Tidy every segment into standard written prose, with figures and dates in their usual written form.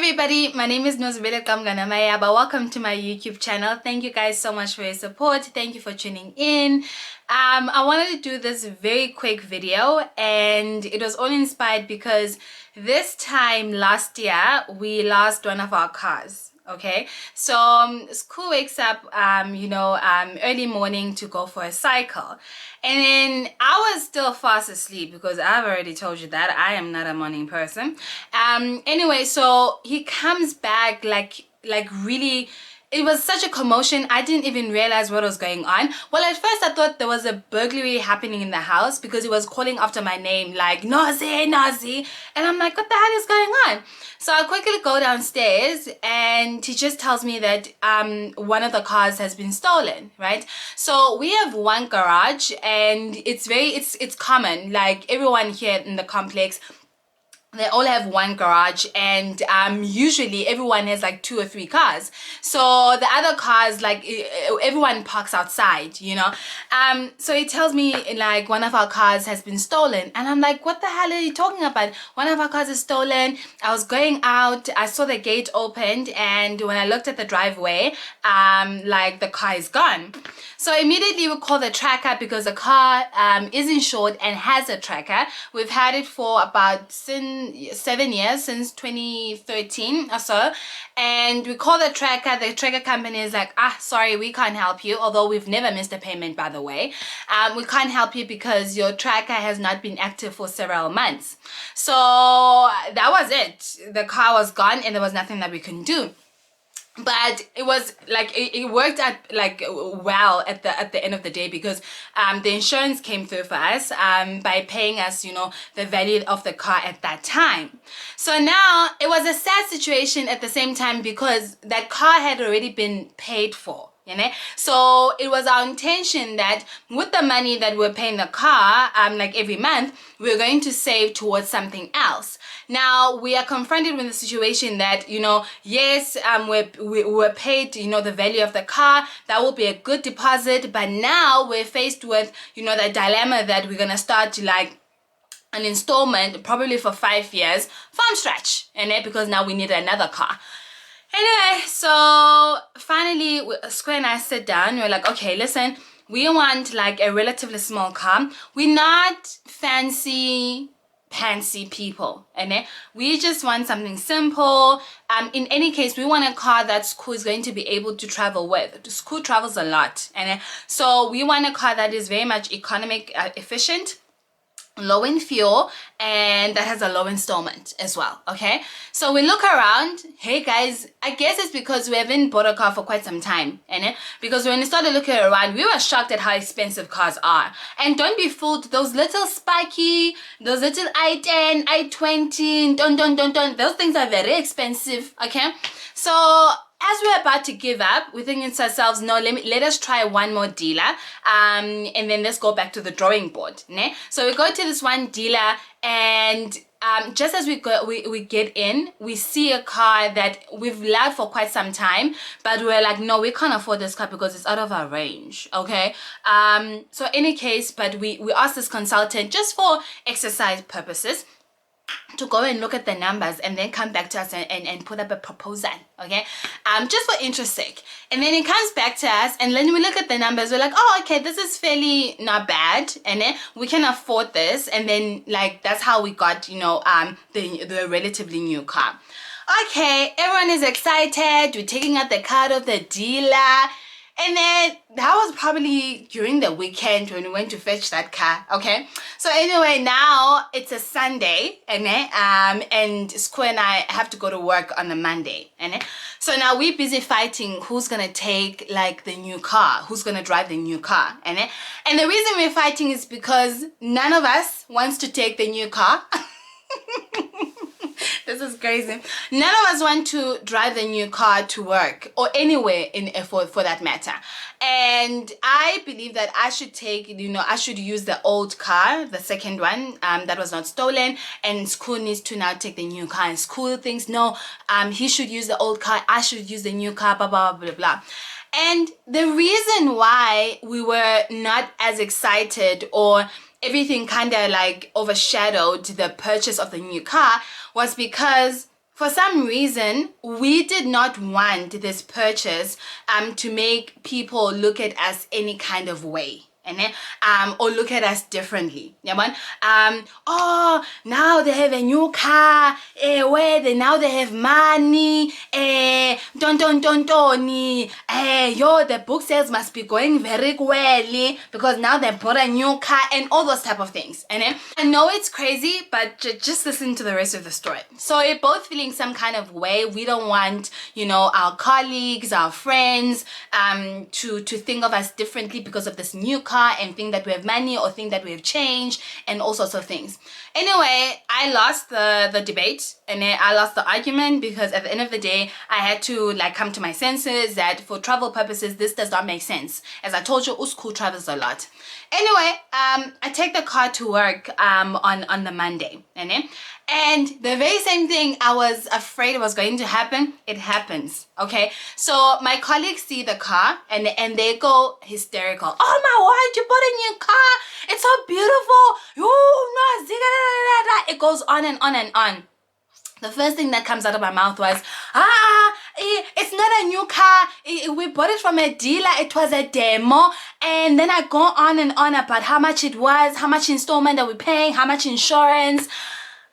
everybody, my name is Nozibele Kamganamaya. Welcome to my YouTube channel. Thank you guys so much for your support. Thank you for tuning in. I wanted to do this very quick video, and it was all inspired because this time last year we lost one of our cars. Okay, so school wakes up early morning to go for a cycle, and then I was still fast asleep because I've already told you that I am not a morning person. Anyway, so he comes back like really. It was such a commotion. I didn't even realize what was going on. Well, at first I thought there was a burglary happening in the house because he was calling after my name like Nazi, Nazi. And I'm like, what the hell is going on? So I quickly go downstairs and he just tells me that one of the cars has been stolen, right? So we have one garage and it's common. Like everyone here in the complex, they all have one garage, and usually everyone has like 2 or 3 cars. So the other cars, like everyone parks outside, you know. So he tells me like one of our cars has been stolen, and I'm like, what the hell are you talking about? One of our cars is stolen. I was going out, I saw the gate opened, and when I looked at the driveway, like the car is gone. So immediately we call the tracker because the car is insured and has a tracker. We've had it for about 7 years, since 2013 or so, and we call the tracker company is like, sorry, we can't help you, although we've never missed a payment, by the way. We can't help you because your tracker has not been active for several months. So that was it. The car was gone and there was nothing that we can do. But it was like it worked out like well at the end of the day, because the insurance came through for us by paying us, you know, the value of the car at that time. So now it was a sad situation at the same time because that car had already been paid for. You know? So it was our intention that with the money that we're paying the car, like every month, we're going to save towards something else. Now we are confronted with the situation that, you know, yes, we're paid, you know, the value of the car. That will be a good deposit, but now we're faced with, you know, the dilemma that we're gonna start like an installment probably for 5 years from scratch, and because now we need another car. Anyway, so finally Square and I sit down. We're like, okay, listen, we want like a relatively small car. We're not fancy people, and we just want something simple. In any case, we want a car that School is going to be able to travel with. School travels a lot, and so we want a car that is very much economic, efficient, low in fuel, and that has a low installment as well. Okay, so we look around. Hey guys, I guess it's because we haven't bought a car for quite some time, and because when we started looking around, we were shocked at how expensive cars are. And don't be fooled, those little spiky, those little i10, i20, don't, those things are very expensive. Okay, so as we're about to give up, we're thinking to ourselves, no, let us try one more dealer, and then let's go back to the drawing board. Ne? So we go to this one dealer, and just as we get in, we see a car that we've loved for quite some time, but we're like, no, we can't afford this car because it's out of our range. Okay, so any case, but we asked this consultant just for exercise purposes to go and look at the numbers and then come back to us and put up a proposal, okay, just for interest sake. And then it comes back to us, and then we look at the numbers, we're like, oh, okay, this is fairly not bad, and then we can afford this. And then like that's how we got, you know, the relatively new car. Okay, everyone is excited, we're taking out the card of the dealer. And then that was probably during the weekend when we went to fetch that car. Okay, so anyway, now it's a Sunday, and Square and I have to go to work on a Monday, so now we're busy fighting who's gonna take like the new car, who's gonna drive the new car, and the reason we're fighting is because none of us wants to take the new car. This is crazy. None of us want to drive the new car to work or anywhere for that matter. And I believe that I should take, you know, I should use the old car, the second one that was not stolen, and School needs to now take the new car. And School thinks, no, he should use the old car, I should use the new car, blah, blah, blah, blah, blah. And the reason why we were not as excited, or everything kind of like overshadowed the purchase of the new car, was because For some reason, we did not want this purchase to make people look at us any kind of way. Or look at us differently. Oh, now they have a new car, where now they have money, yo, the book sales must be going very well because now they bought a new car and all those type of things. I know it's crazy, but just listen to the rest of the story. So we're both feeling some kind of way. We don't want, our colleagues, our friends, to think of us differently because of this new car and think that we have money or think that we have change and all sorts of things. Anyway, I lost the debate and then I lost the argument because at the end of the day, I had to come to my senses that for travel purposes, this does not make sense. As I told you, Usku travels a lot. Anyway, I take the car to work on the Monday. And the very same thing I was afraid was going to happen, it happens. Okay, so my colleagues see the car and they go hysterical. Oh my word, you bought a new car, it's so beautiful. It goes on and on and on. The first thing that comes out of my mouth was, it's not a new car. We bought it from a dealer. It was a demo. And then I go on and on about how much it was, how much installment are we paying, how much insurance.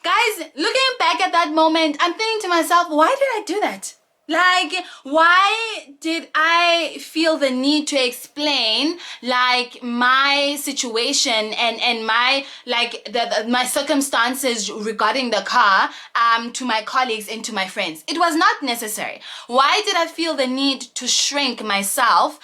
Guys, looking back at that moment, I'm thinking to myself, why did I do that? Why did I feel the need to explain my situation and my my circumstances regarding the car to my colleagues and to my friends? It was not necessary. Why did I feel the need to shrink myself,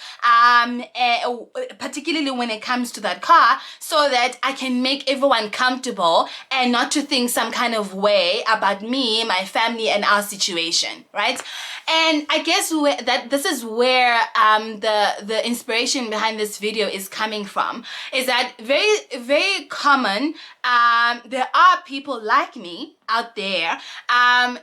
particularly when it comes to that car, so that I can make everyone comfortable and not to think some kind of way about me, my family, and our situation, right? And I guess that this is where the inspiration behind this video is coming from, is that very, very common, there are people like me out there.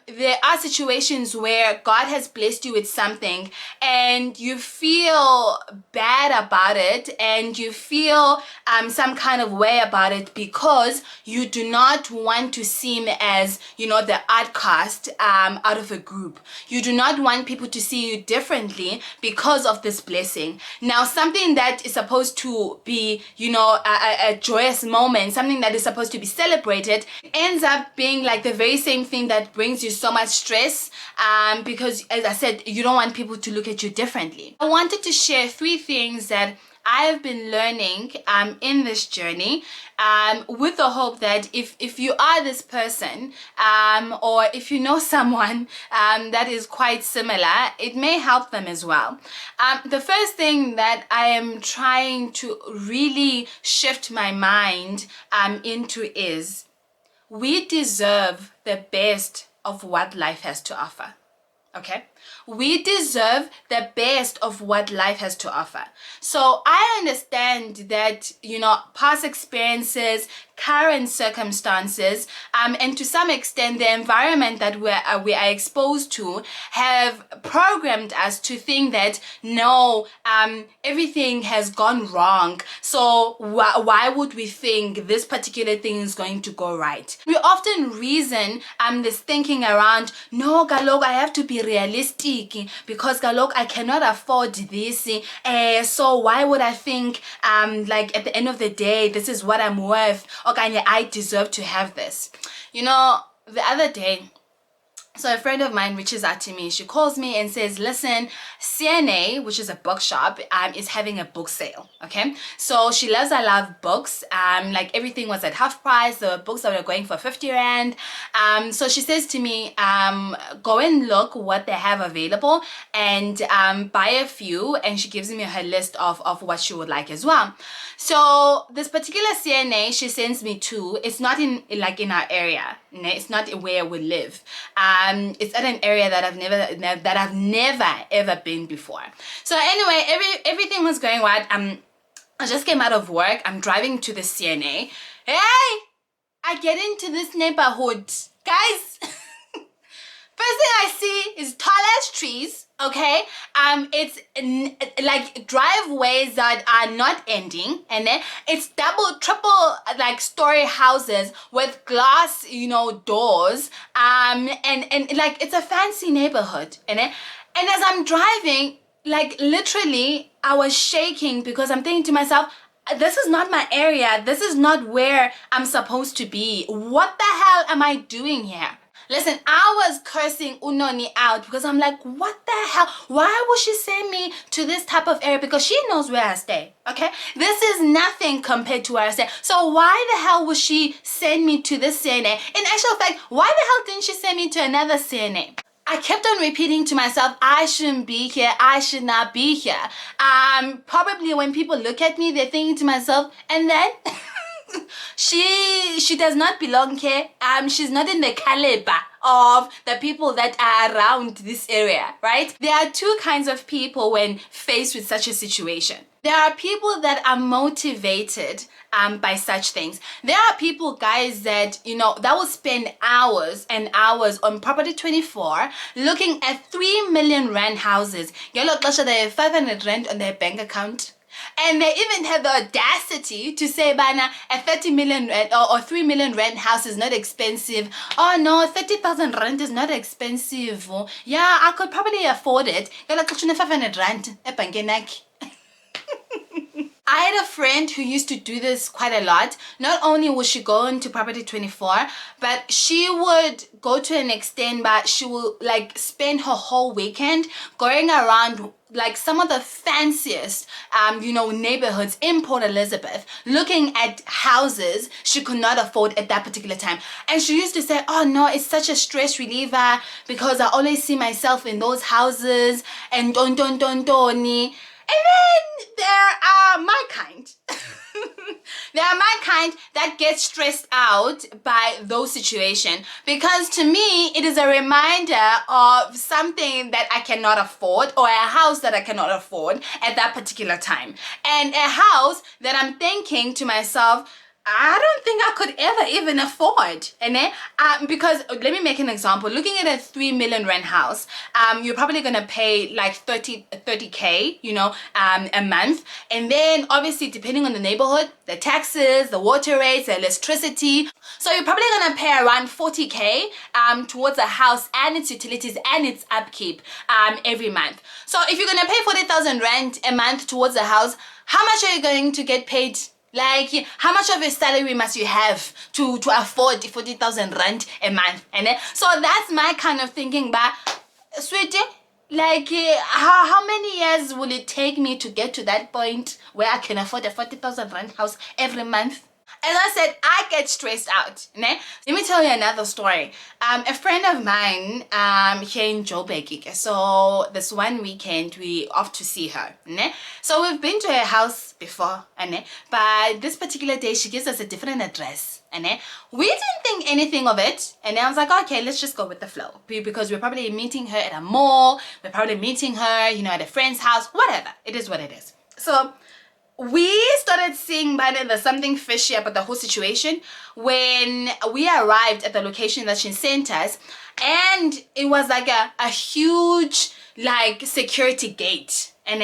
There are situations where God has blessed you with something and you feel bad about it and you feel some kind of way about it because you do not want to seem as, the outcast out of a group. You do not want people to see you differently because of this blessing. Now, something that is supposed to be, a joyous moment, something that is supposed to be celebrated, ends up being the very same thing that brings you so much stress, because, as I said, you don't want people to look at you differently. I wanted to share 3 things that I have been learning in this journey, with the hope that if you are this person, or if you know someone that is quite similar, it may help them as well. The first thing that I am trying to really shift my mind into is, we deserve the best of what life has to offer. Okay, we deserve the best of what life has to offer. So I understand that, past experiences, current circumstances, and to some extent the environment that we are exposed to have programmed us to think that no, everything has gone wrong. So why would we think this particular thing is going to go right? We often reason this thinking around, no, galok, I have to be realistic because galok, I cannot afford this. So why would I think at the end of the day, this is what I'm worth? Okay, I deserve to have this. The other day, so a friend of mine reaches out to me. She calls me and says, listen, CNA, which is a bookshop, is having a book sale. Okay, so she loves, I love books. Everything was at half price. The books that were going for 50 rand. So she says to me, go and look what they have available and buy a few. And she gives me her list of what she would like as well. So this particular CNA she sends me to, it's not in our area. It's not where we live. It's at an area that I've never ever been before. So anyway, everything was going right. I just came out of work. I'm driving to the CNA. Hey, I get into this neighborhood, guys. First thing I see is tall ass trees. Okay, like driveways that are not ending, and then it's double, triple like story houses with glass, doors. And like it's a fancy neighborhood, and as I'm driving, like literally, I was shaking because I'm thinking to myself, this is not my area. This is not where I'm supposed to be. What the hell am I doing here? Listen, I was cursing Unoni out because I'm like, what the hell? Why would she send me to this type of area? Because she knows where I stay, okay? This is nothing compared to where I stay. So why the hell would she send me to this CNA? In actual fact, why the hell didn't she send me to another CNA? I kept on repeating to myself, I shouldn't be here. I should not be here. Probably when people look at me, they're thinking to myself, and then she does not belong here. She's not in the caliber of the people that are around this area, right? There are two kinds of people when faced with such a situation. There are people that are motivated by such things. There are people, guys, that that will spend hours and hours on Property 24 looking at 3 million rand houses. They have 500 rand on their bank account. And they even have the audacity to say, Bana, a 30 million rand or 3 million rand house is not expensive. Oh no, 30,000 rand is not expensive. Yeah, I could probably afford it. 500 rand. I had a friend who used to do this quite a lot. Not only would she go into Property 24, but she would go to an extent, but she will like spend her whole weekend going around like some of the fanciest neighborhoods in Port Elizabeth, looking at houses she could not afford at that particular time. And she used to say, oh no, it's such a stress reliever because I always see myself in those houses and don. And then there are my kind. There are my kind that get stressed out by those situations, because to me it is a reminder of something that I cannot afford, or a house that I cannot afford at that particular time, and a house that I'm thinking to myself, I don't think I could ever even afford. And then, because let me make an example. Looking at a 3 million rand house, you're probably gonna pay like 30K, a month. And then obviously depending on the neighborhood, the taxes, the water rates, the electricity. So you're probably gonna pay around 40K towards a house and its utilities and its upkeep every month. So if you're gonna pay 40,000 rand a month towards a house, how much are you going to get paid? Like, how much of your salary must you have to afford 40,000 rand a month? And then, so that's my kind of thinking. But sweetie, like, how many years will it take me to get to that point where I can afford a 40,000 rand house every month? As I said, I get stressed out. Let me tell you another story. A friend of mine here in Joburg. So this one weekend we off to see her. So we've been to her house before, but this particular day she gives us a different address. We didn't think anything of it, and I was like, okay, let's just go with the flow, because we're probably meeting her at a mall, we're probably meeting her at a friend's house, whatever. It is what it is. So we started seeing there's something fishy about the whole situation when we arrived at the location that she sent us, and it was like a huge like security gate. And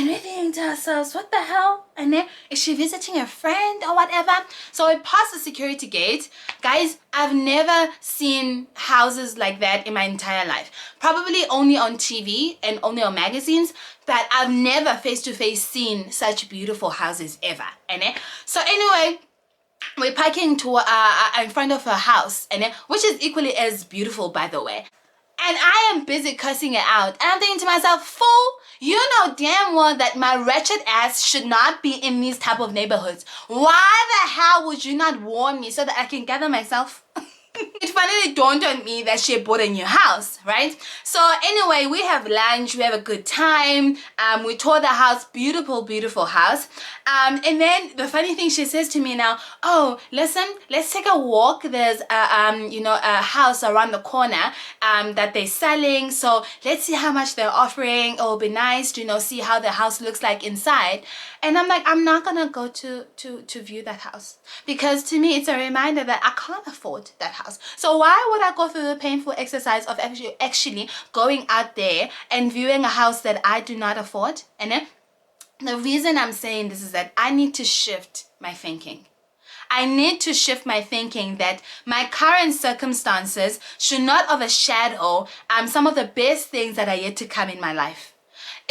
we're thinking to ourselves, what the hell? And is she visiting a friend or whatever? So we passed the security gate. Guys, I've never seen houses like that in my entire life. Probably only on TV and only on magazines, but I've never face-to-face seen such beautiful houses ever. So anyway, we're parking in front of her house, which is equally as beautiful, by the way. And I am busy cursing it out. And I'm thinking to myself, fool, you know damn well that my wretched ass should not be in these type of neighborhoods. Why the hell would you not warn me so that I can gather myself? It finally dawned on me that she had bought a new house, right? So anyway, we have lunch, we have a good time. We tour the house, beautiful, beautiful house. And then the funny thing, she says to me now, oh, listen, let's take a walk. There's a house around the corner that they're selling. So let's see how much they're offering. It will be nice to see how the house looks like inside. And I'm like, I'm not gonna go to view that house, because to me it's a reminder that I can't afford that house. house. So why would I go through the painful exercise of actually going out there and viewing a house that I do not afford? And then the reason I'm saying this is that I need to shift my thinking. I need to shift my thinking that my current circumstances should not overshadow some of the best things that are yet to come in my life.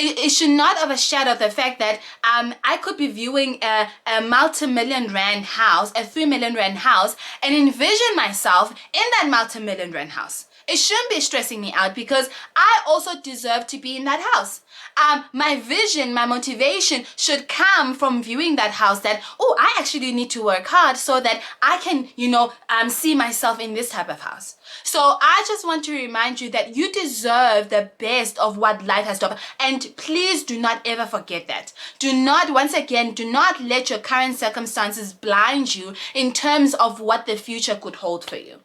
It should not overshadow the fact that I could be viewing a multi-million rand house, a 3 million rand house, and envision myself in that multi-million rand house. It shouldn't be stressing me out because I also deserve to be in that house. My vision, my motivation should come from viewing that house that, oh, I actually need to work hard so that I can, see myself in this type of house. So I just want to remind you that you deserve the best of what life has to offer. And please do not ever forget that. Do not let your current circumstances blind you in terms of what the future could hold for you.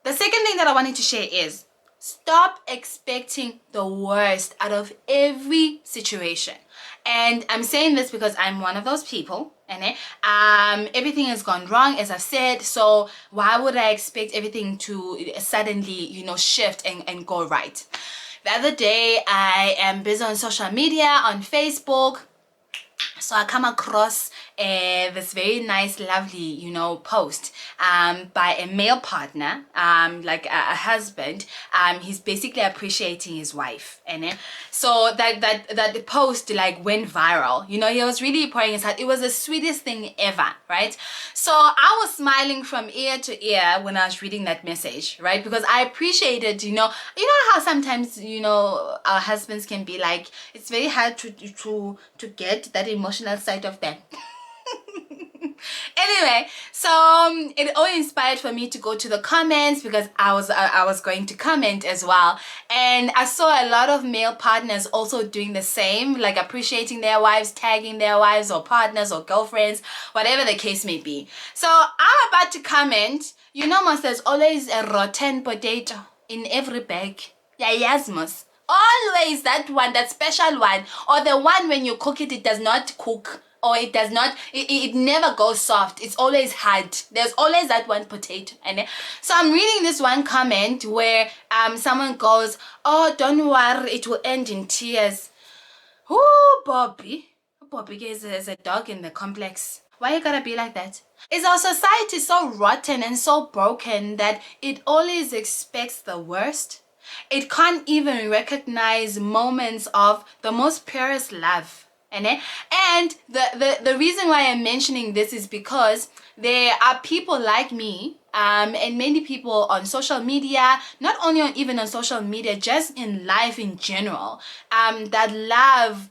The second thing that I wanted to share is stop expecting the worst out of every situation. And I'm saying this because I'm one of those people, and everything has gone wrong, as I've said. So why would I expect everything to suddenly, shift and go right? The other day, I am busy on social media, on Facebook. So I come across this very nice, lovely, post by a male partner, like a husband. He's basically appreciating his wife, and so that post like went viral. He was really pouring his heart. It was the sweetest thing ever, right? So I was smiling from ear to ear when I was reading that message, right? Because I appreciated, you know how sometimes our husbands can be like, it's very hard to get that emotional side of them. Anyway, so it all inspired for me to go to the comments because I was going to comment as well, and I saw a lot of male partners also doing the same, like appreciating their wives, tagging their wives or partners or girlfriends, whatever the case may be. So I'm about to comment. Mos, there's always a rotten potato in every bag. Yeah, yes, Mos. Always that one, that special one, or the one when you cook it, it does not cook, or it never goes soft. It's always hard. There's always that one potato. And so I'm reading this one comment where someone goes, oh, don't worry, it will end in tears. Oh, Bobby is a dog in the complex. Why you gotta be like that? Is our society so rotten and so broken that it always expects the worst? It can't even recognize moments of the most purest love. And the reason why I'm mentioning this is because there are people like me, and many people on social media, not only even on social media, just in life in general, that love,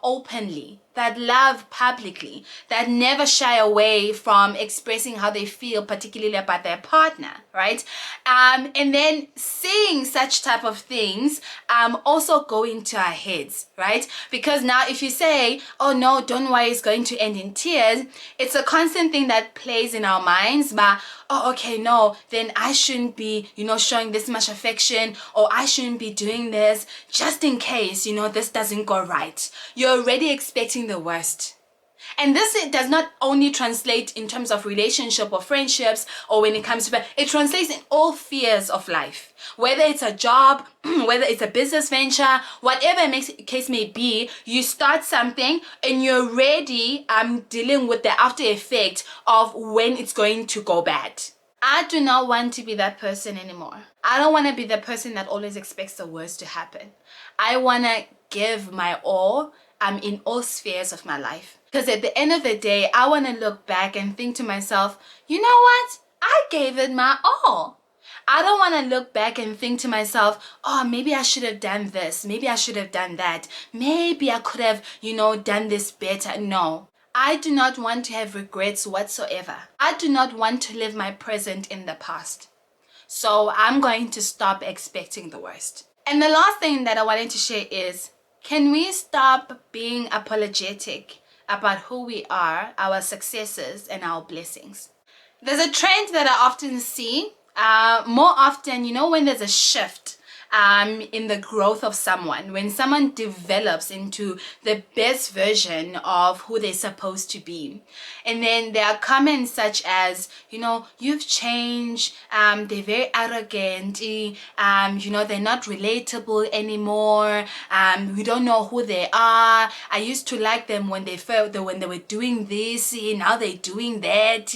openly, that love publicly, that never shy away from expressing how they feel, particularly about their partner, right? And then seeing such type of things also go into our heads, right? Because now if you say, oh no, don't worry, it's going to end in tears, it's a constant thing that plays in our minds, but oh, okay, no, then I shouldn't be, showing this much affection, or I shouldn't be doing this just in case, this doesn't go right. You're already expecting the worst. And this, it does not only translate in terms of relationship or friendships, or when it comes to, it translates in all spheres of life. Whether it's a job, whether it's a business venture, whatever case may be, you start something and you're already dealing with the after effect of when it's going to go bad. I do not want to be that person anymore. I don't want to be the person that always expects the worst to happen. I want to give my all in all spheres of my life. Because at the end of the day, I want to look back and think to myself, you know what? I gave it my all. I don't want to look back and think to myself, oh, maybe I should have done this. Maybe I should have done that. Maybe I could have, done this better. No. I do not want to have regrets whatsoever. I do not want to live my present in the past. So I'm going to stop expecting the worst. And the last thing that I wanted to share is, can we stop being apologetic about who we are, our successes, and our blessings? There's a trend that I often see, more often, when there's a shift in the growth of someone, when someone develops into the best version of who they're supposed to be. And then there are comments such as, you've changed, they're very arrogant, they're not relatable anymore, we don't know who they are. I used to like them when they were doing this, now they're doing that.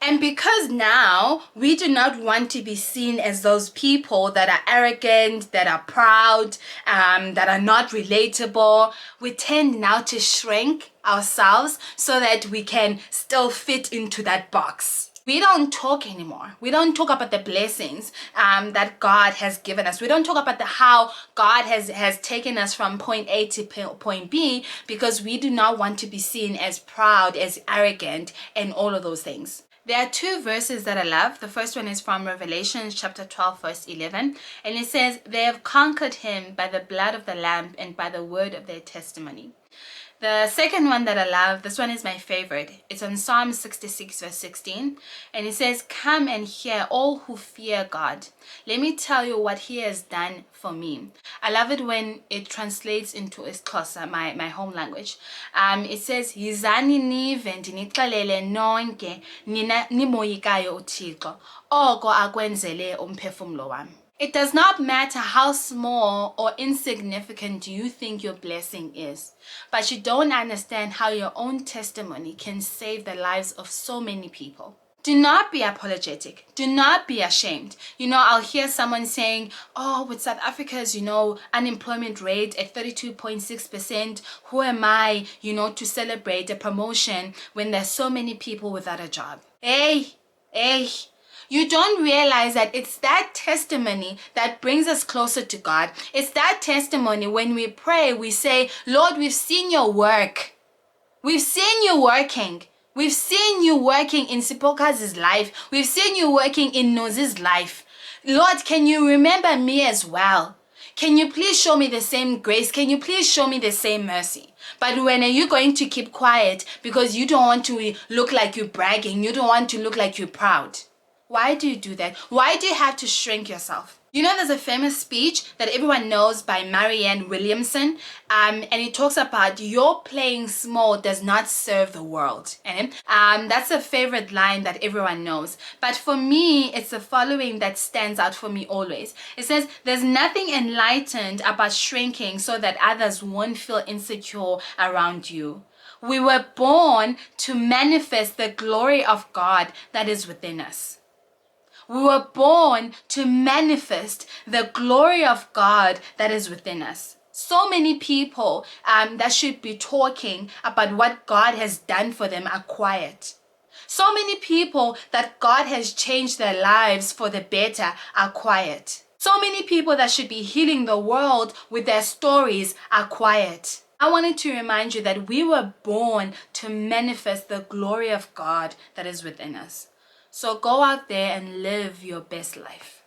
And because now we do not want to be seen as those people that are arrogant, that are proud, that are not relatable, we tend now to shrink ourselves so that we can still fit into that box. We don't talk anymore. We don't talk about the blessings that God has given us. We don't talk about how God has taken us from point A to point B, because we do not want to be seen as proud, as arrogant, and all of those things. There are two verses that I love. The first one is from Revelation chapter 12, verse 11. And it says, "They have conquered him by the blood of the Lamb and by the word of their testimony." The second one that I love, this one is my favorite. It's on Psalm 66, verse 16. And it says, "Come and hear, all who fear God. Let me tell you what he has done for me." I love it when it translates into isiXhosa, my home language. It says, "Yizani nive ndinixelele nonke nina nimoyikayo uThixo, oko akwenzele umphefumlo wami." It does not matter how small or insignificant you think your blessing is, but you don't understand how your own testimony can save the lives of so many people. Do not be apologetic. Do not be ashamed. I'll hear someone saying, "Oh, with South Africa's, unemployment rate at 32.6%, who am I, to celebrate a promotion when there's so many people without a job?" Hey. You don't realize that it's that testimony that brings us closer to God. It's that testimony when we pray, we say, "Lord, we've seen your work. We've seen you working. We've seen you working in Sipoka's life. We've seen you working in Nozi's life. Lord, can you remember me as well? Can you please show me the same grace? Can you please show me the same mercy?" But when are you going to keep quiet because you don't want to look like you're bragging? You don't want to look like you're proud? Why do you do that? Why do you have to shrink yourself? There's a famous speech that everyone knows by Marianne Williamson, and it talks about your playing small does not serve the world. And that's a favorite line that everyone knows. But for me, it's the following that stands out for me always. It says, "There's nothing enlightened about shrinking so that others won't feel insecure around you." We were born to manifest the glory of God that is within us. We were born to manifest the glory of God that is within us. So many people that should be talking about what God has done for them are quiet. So many people that God has changed their lives for the better are quiet. So many people that should be healing the world with their stories are quiet. I wanted to remind you that we were born to manifest the glory of God that is within us. So go out there and live your best life.